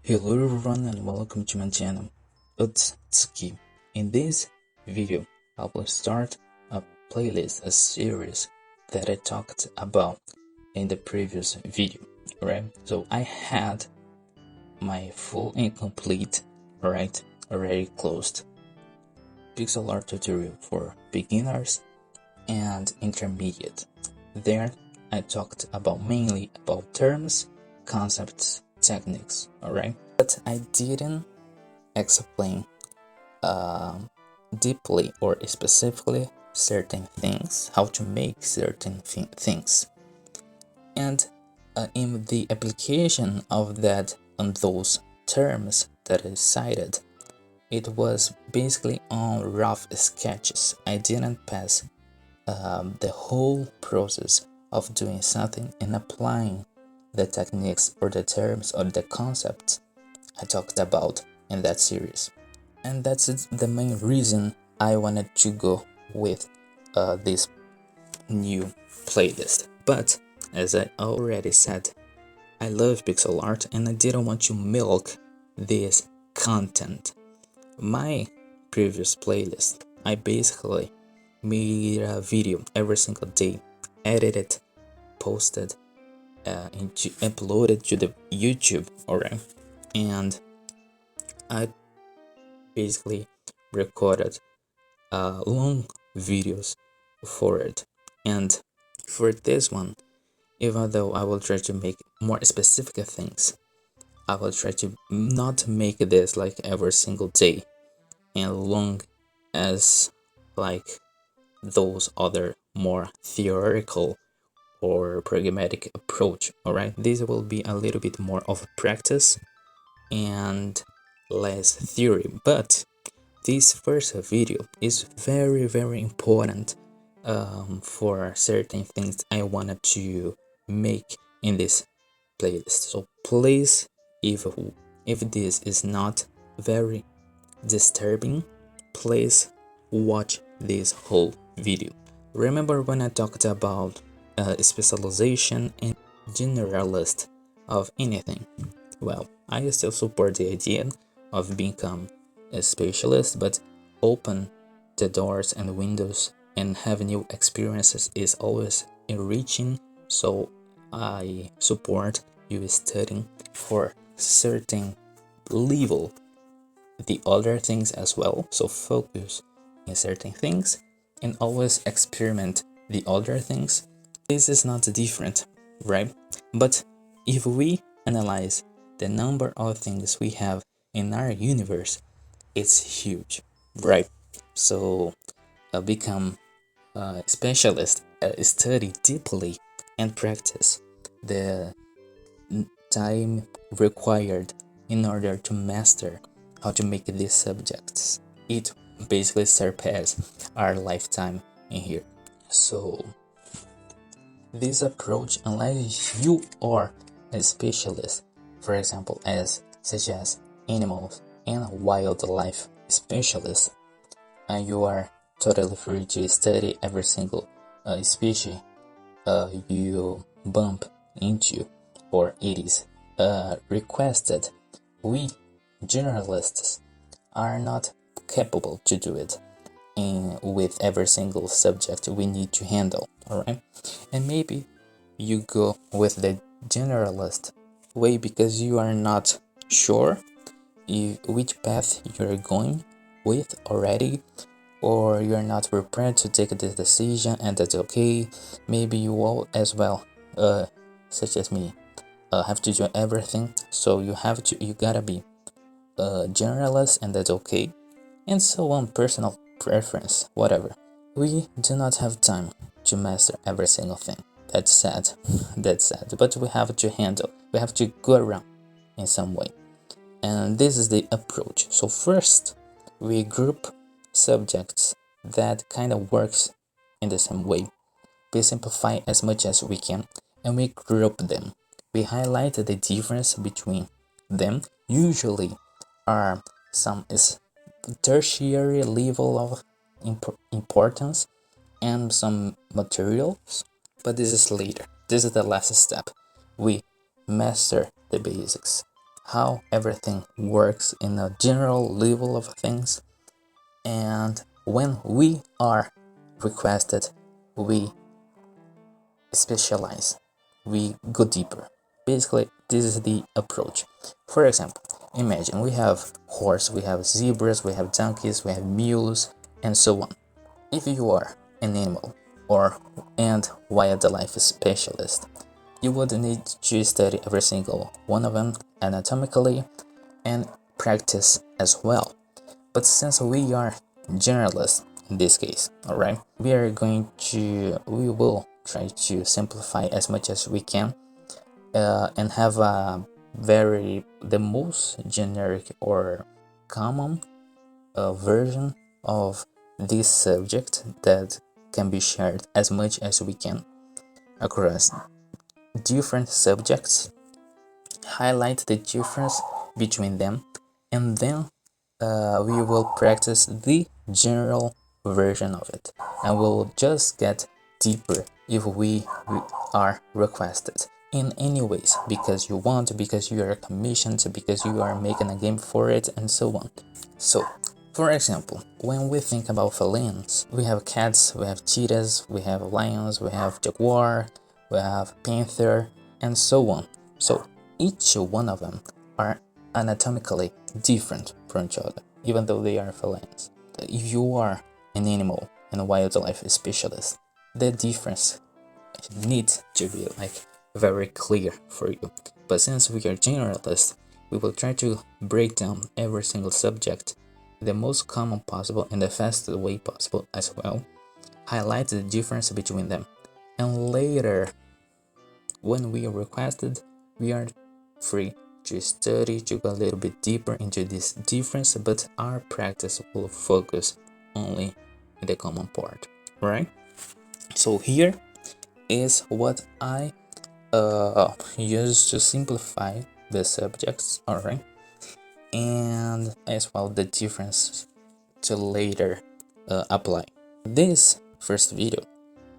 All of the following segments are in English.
Hello everyone and welcome to my channel. It's Tsuki. In this video, I will start a playlist, a series that I talked about in the previous video, right? So I had my full and complete, right, already closed pixel art tutorial for beginners and intermediate. There, I talked mainly about terms, concepts, techniques, alright? But I didn't explain deeply or specifically certain things, how to make certain things. And in the application of that on those terms that I cited, it was basically on rough sketches. I didn't pass the whole process of doing something and applying the techniques or the terms or the concepts I talked about in that series. And that's the main reason I wanted to go with this new playlist. But as I already said, I love pixel art and I didn't want to milk this content. My previous playlist, I basically made a video every single day, edited, posted, uploaded to the YouTube, alright, and I basically recorded long videos for it. And for this one, even though I will try to make more specific things, I will try to not make this like every single day and long as like those other more theoretical or pragmatic approach. Alright, this will be a little bit more of practice and less theory, but this first video is very important for certain things I wanted to make in this playlist. So please, if this is not very disturbing, please watch this whole video. Remember when I talked about specialization and generalist of anything? Well, I still support the idea of become a specialist, but open the doors and windows and have new experiences is always enriching. So I support you studying for certain level the other things as well. So focus in certain things and always experiment the other things. This is not different, right? But if we analyze the number of things we have in our universe, it's huge, right? So become a specialist, study deeply and practice the time required in order to master how to make these subjects. It basically surpasses our lifetime in here. So this approach, unless you are a specialist, for example, such as animals and wildlife specialist, and you are totally free to study every single species you bump into, or it is requested. We generalists are not capable to do it with every single subject we need to handle, alright? And maybe you go with the generalist way because you are not sure which path you're going with already, or you're not prepared to take this decision, and that's okay. Maybe you will as well, such as me, have to do everything, so you gotta be a generalist, and that's okay, and so on. Personal preference, whatever. We do not have time to master every single thing. That's sad. That's sad, but we have to handle, we have to go around in some way, and this is the approach. So first we group subjects that kind of works in the same way. We simplify as much as we can and we group them. We highlight the difference between them. Usually are some is tertiary level of importance and some materials, but this is later. This is the last step. We master the basics. how everything works in a general level of things. And when we are requested, we specialize, we go deeper. Basically, this is the approach. For example, imagine we have horse, we have zebras, we have donkeys, we have mules, and so on. If you are an animal or and wildlife specialist, you would need to study every single one of them anatomically and practice as well. But since we are generalists in this case, alright, we will try to simplify as much as we can and have the most generic or common version of this subject that can be shared as much as we can across different subjects, highlight the difference between them, and then we will practice the general version of it, and we'll just get deeper if we are requested in any ways, because you want, because you are commissioned, because you are making a game for it, and so on. So for example, when we think about felines, we have cats, we have cheetahs, we have lions, we have jaguar, we have panther, and so on. So each one of them are anatomically different from each other, even though they are felines. If you are an animal and a wildlife specialist, the difference needs to be very clear for you. But since we are generalists, we will try to break down every single subject the most common possible and the fastest way possible as well, highlight the difference between them, and later, when we are requested, we are free to study, to go a little bit deeper into this difference, but our practice will focus only in the common part, right? So here is what I use to simplify the subjects, alright, and as well the difference to later apply. This first video,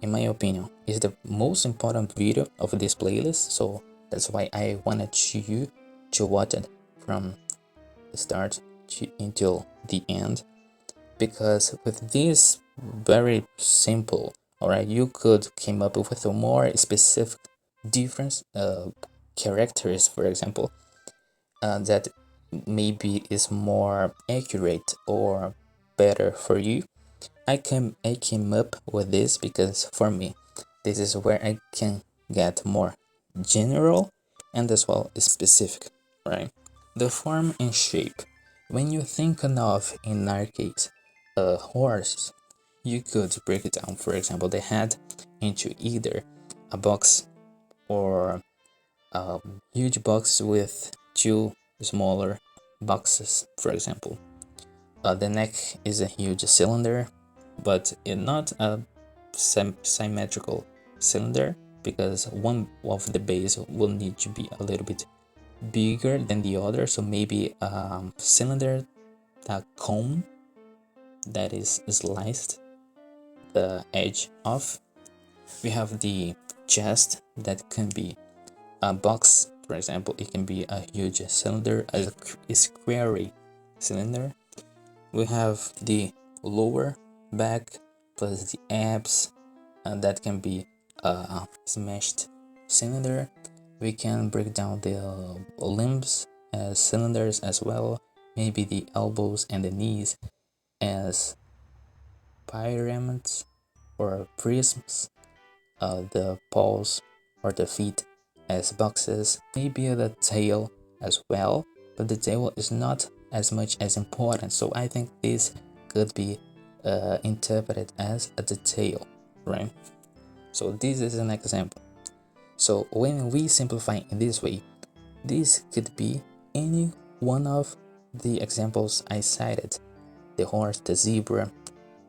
in my opinion, is the most important video of this playlist, so that's why I wanted you to watch it from the start until the end, because with this very simple, alright, you could came up with a more specific difference characters, for example, that maybe is more accurate or better for you. I came up with this because for me, this is where I can get more general and as well specific, right? The form and shape. When you think of, in our case, a horse, you could break it down, for example, the head into either a box or a huge box with two smaller boxes, for example. The neck is a huge cylinder, but not a symmetrical cylinder, because one of the base will need to be a little bit bigger than the other, so maybe a cylinder, a cone that is sliced the edge off. We have the chest that can be a box, for example, it can be a huge cylinder, a squarey cylinder. We have the lower back plus the abs, and that can be a smashed cylinder. We can break down the limbs as cylinders as well, maybe the elbows and the knees as pyramids or prisms, the paws or the feet as boxes, maybe the tail as well, but the tail is not as much as important, so I think this could be interpreted as a detail, right? So this is an example. So when we simplify in this way, this could be any one of the examples I cited: the horse, the zebra,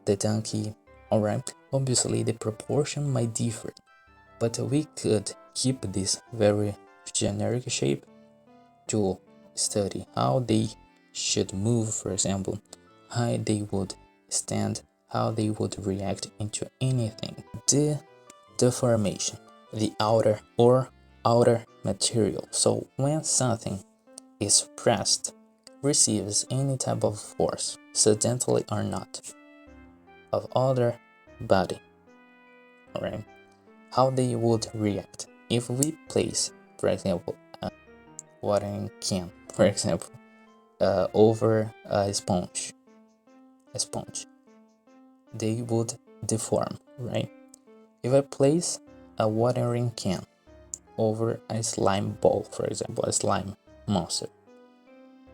the donkey. Alright, obviously the proportion might differ, but we could keep this very generic shape to study how they should move, for example, how they would stand, how they would react into anything. The deformation, the outer material. So when something is pressed receives any type of force, accidentally or not, of other body, alright, how they would react if we place, for example, a watering can, for example, over a sponge, they would deform, right? If I place a watering can over a slime ball, for example, a slime monster,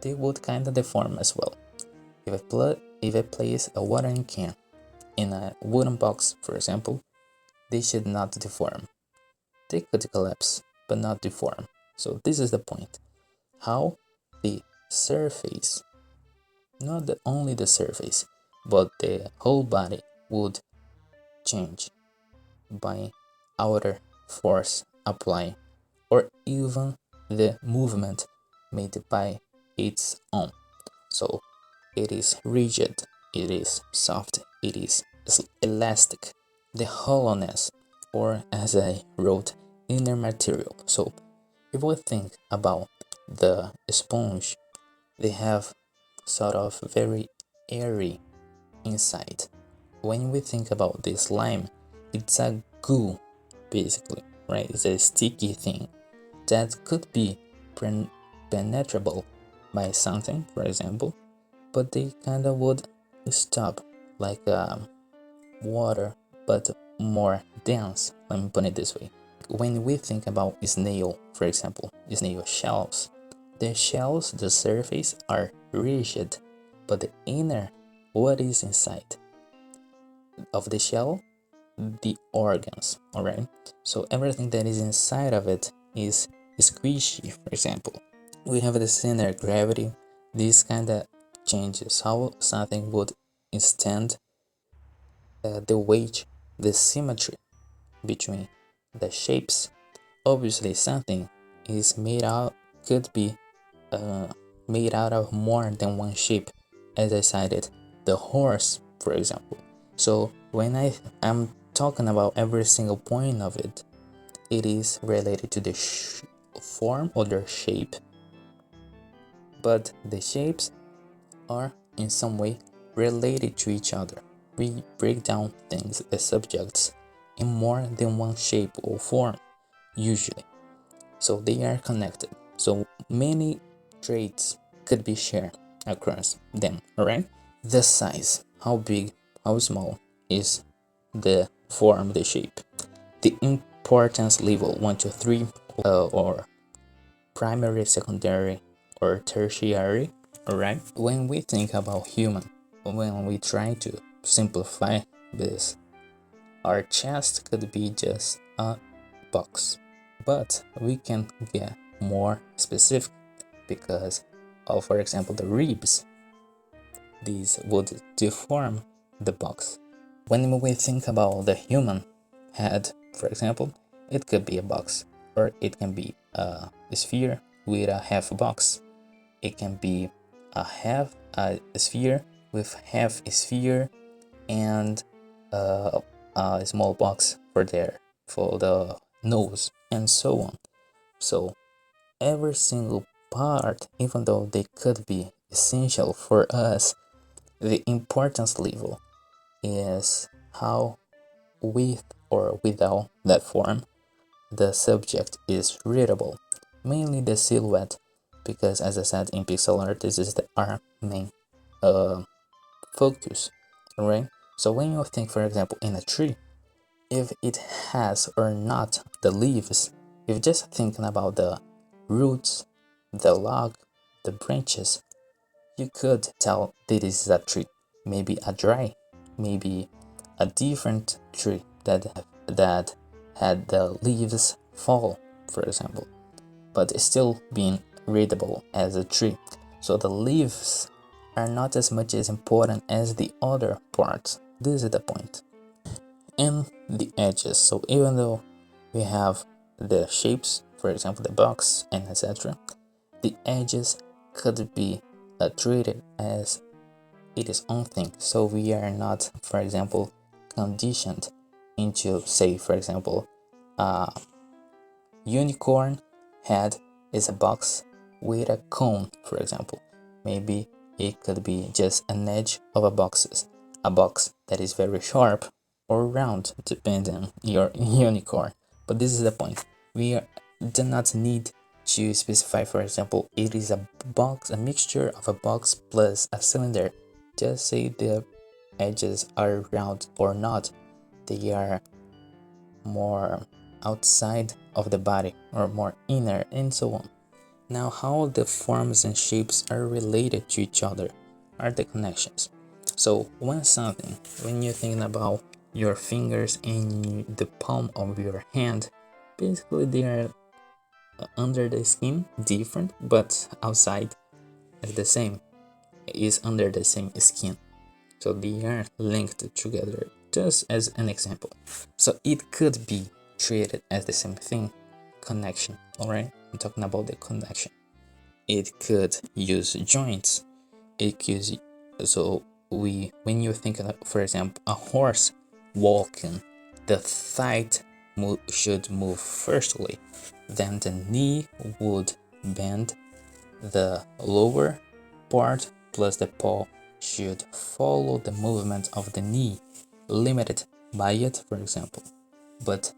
they would kind of deform as well. If I place a watering can in a wooden box, for example, they should not deform. They could collapse, but not deform. So this is the point. How the surface, not only the surface, but the whole body would change by outer force applied, or even the movement made by its own. So it is rigid, it is soft, it is elastic, the hollowness, or as I wrote, inner material. So if we think about the sponge, they have sort of very airy inside. When we think about the slime, it's a goo, basically, right? It's a sticky thing that could be penetrable by something, for example, but they kind of would stop like water, but more dense. Let me put it this way. When we think about snail, for example, snail shells, the surface are rigid, but the inner, what is inside of the shell, the organs, all right? So everything that is inside of it is squishy, for example. We have the center of gravity. This kind of changes how something would stand, the weight, the symmetry between the shapes. Obviously, something is made out, could be uh, made out of more than one shape, as I cited, the horse, for example. So when I am talking about every single point of it, it is related to the form or the shape, but the shapes are in some way related to each other. We break down things as subjects in more than one shape or form, usually. So they are connected. So many traits could be shared across them, alright? The size, how big, how small is the form, the shape. The importance level 1 to 3, or primary, secondary, or tertiary, alright? When we think about human, when we try to simplify this, our chest could be just a box, but we can get more specific because of, for example, the ribs. These would deform the box. When we think about the human head, for example, it could be a box, or it can be a sphere with a half box. It can be a sphere with half a sphere and a small box for the nose, and so on. So every single part, even though they could be essential for us, the importance level is how, with or without that form, the subject is readable, mainly the silhouette, because as I said in pixel art, this is our main focus, right? So when you think, for example, in a tree, if it has or not the leaves, if just thinking about the roots, the log, the branches, you could tell this is a tree. Maybe a dry, maybe a different tree that had the leaves fall, for example, but still being readable as a tree. So the leaves are not as much as important as the other parts. This is the point. And the edges. So even though we have the shapes, for example, the box and etc., the edges could be treated as it is own thing. So we are not, for example, conditioned into, say, for example, unicorn head is a box with a cone, for example. Maybe it could be just an edge of a box that is very sharp or round, depending on your unicorn. But this is the point. We do not need to specify, for example, it is a box, a mixture of a box plus a cylinder. Just say the edges are round or not. They are more outside of the body or more inner, and so on. Now, how the forms and shapes are related to each other are the connections. So when you're thinking about your fingers in the palm of your hand, basically they are under the skin different, but outside is the same, is under the same skin. So they are linked together, just as an example. So it could be treated as the same thing, connection. All right, I'm talking about the connection. It could use joints. It could, so when you think of, for example, a horse walking, the thigh should move firstly, then the knee would bend, the lower part plus the paw should follow the movement of the knee, limited by it, for example. But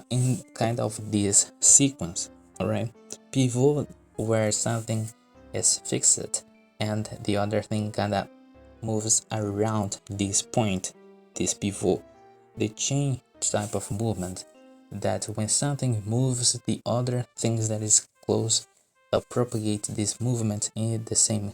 in kind of this sequence, all right, pivot where something is fixed and the other thing kind of moves around this point, this pivot, the chain type of movement, that when something moves, the other things that is close propagate this movement in the same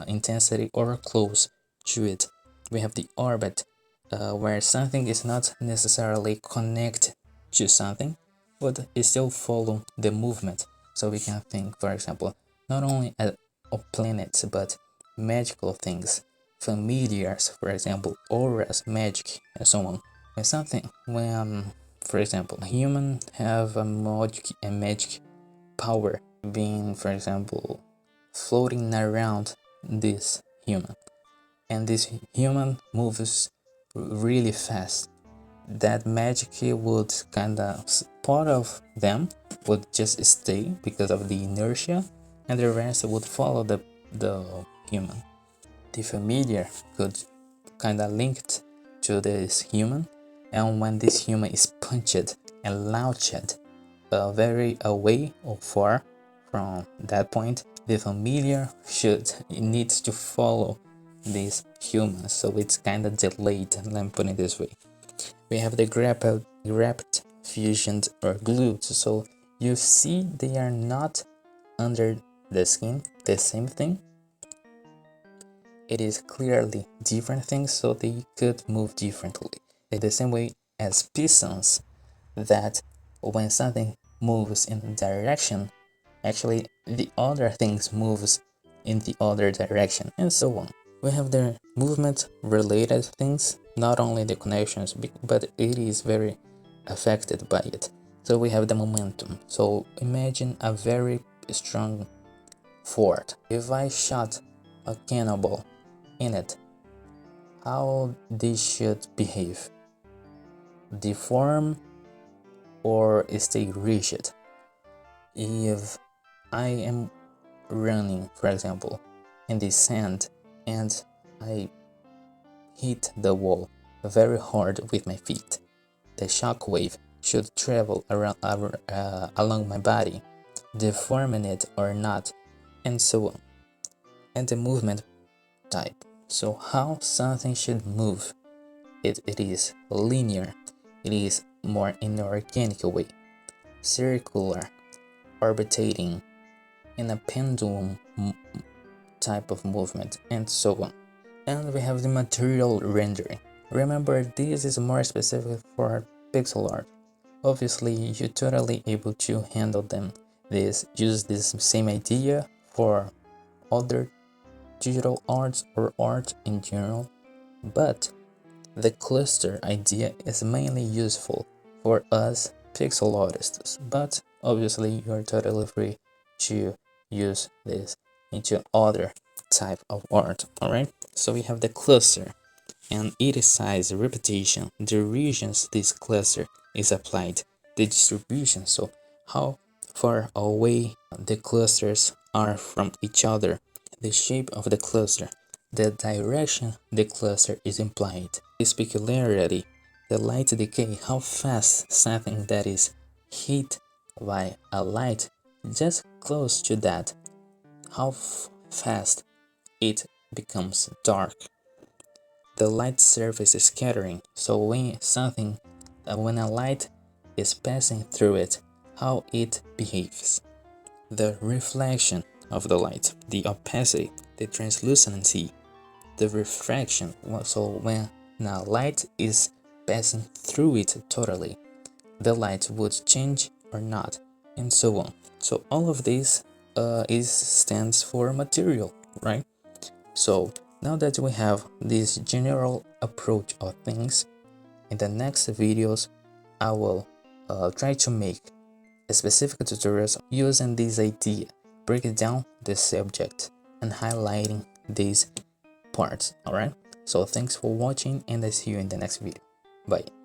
intensity or close to it. We have the orbit, where something is not necessarily connected to something, but it still follow the movement. So we can think, for example, not only of planets, but magical things, familiars, for example, auras, magic, and so on. When for example, human have a magic power, being, for example, floating around this human, and this human moves really fast, that magic would kind of, part of them would just stay because of the inertia, and the rest would follow the human. The familiar could kind of linked to this human, and when this human is punched and launched very away or far from that point, the familiar needs to follow this human, so it's kind of delayed. Let me put it this way. We have the grabbed fusions or glued, so you see they are not under the skin the same thing. It is clearly different things, so they could move differently. In the same way as pistons, that when something moves in a direction, actually the other things moves in the other direction, and so on. We have the movement related things, not only the connections, but it is very affected by it. So we have the momentum. So imagine a very strong fort. If I shot a cannonball in it, how this should behave? Deform or stay rigid? If I am running, for example, in the sand and I hit the wall very hard with my feet, the shock wave should travel along my body, deforming it or not, and so on. And the movement type. So how something should move? It is linear. It is more in an organic way, circular, orbitating, in a pendulum type of movement, and so on. And we have the material rendering. Remember, this is more specific for pixel art. Obviously, you're totally able to handle them. Use this same idea for other digital arts or art in general, but the cluster idea is mainly useful for us pixel artists, but obviously you're totally free to use this into other type of art. All right, so we have the cluster, and its size, repetition, the regions this cluster is applied, the distribution. So how, far away the clusters are from each other, the shape of the cluster, the direction the cluster is implied, this peculiarity, the light decay, how fast something that is hit by a light just close to that, how fast it becomes dark, the light surface is scattering. So when a light is passing through it, how it behaves, the reflection of the light, the opacity, the translucency, the refraction. So when a light is passing through it totally, the light would change or not, and so on. So all of this stands for material, right? So now that we have this general approach of things, in the next videos I will try to make a specific tutorials using this idea, breaking down the subject and highlighting these parts. Alright, so thanks for watching and I see you in the next video. Bye.